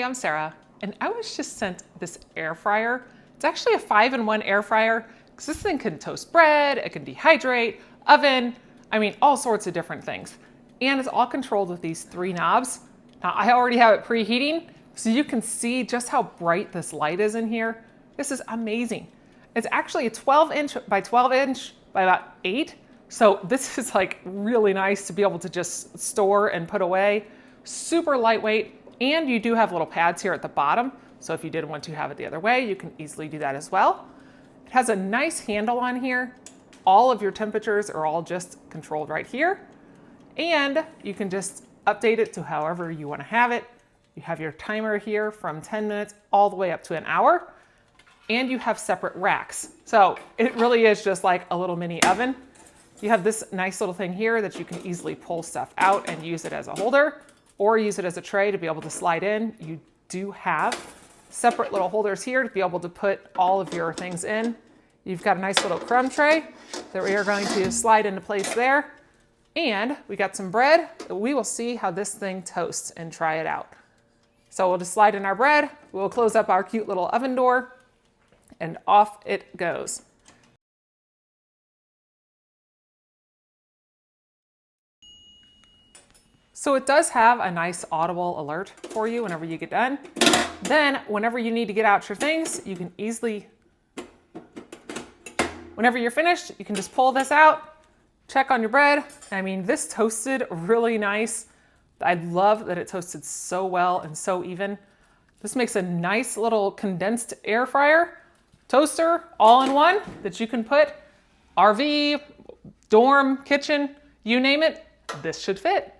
Hi, I'm Sarah, and I was just sent this air fryer. It's actually a 5-in-1 air fryer because this thing can toast bread, it can dehydrate, oven, I mean, all sorts of different things. And it's all controlled with these 3 knobs. Now, I already have it preheating, so you can see just how bright this light is in here. This is amazing. It's actually a 12-inch by 12-inch by about 8. So this is like really nice to be able to just store and put away. Super lightweight. And you do have little pads here at the bottom. So if you did want to have it the other way, you can easily do that as well. It has a nice handle on here. All of your temperatures are all just controlled right here. And you can just update it to however you want to have it. You have your timer here from 10 minutes all the way up to an hour. And you have separate racks. So it really is just like a little mini oven. You have this nice little thing here that you can easily pull stuff out and use it as a holder, or use it as a tray to be able to slide in. You do have separate little holders here to be able to put all of your things in. You've got a nice little crumb tray that we are going to slide into place there. And we got some bread. We will see how this thing toasts and try it out. So we'll just slide in our bread. We'll close up our cute little oven door and off it goes. So it does have a nice audible alert for you whenever you get done. Then whenever you need to get out your things, you can easily, whenever you're finished, you can just pull this out, check on your bread. I mean, this toasted really nice. I love that it toasted so well and so even. This makes a nice little condensed air fryer, toaster, all in one that you can put RV, dorm, kitchen, you name it, this should fit.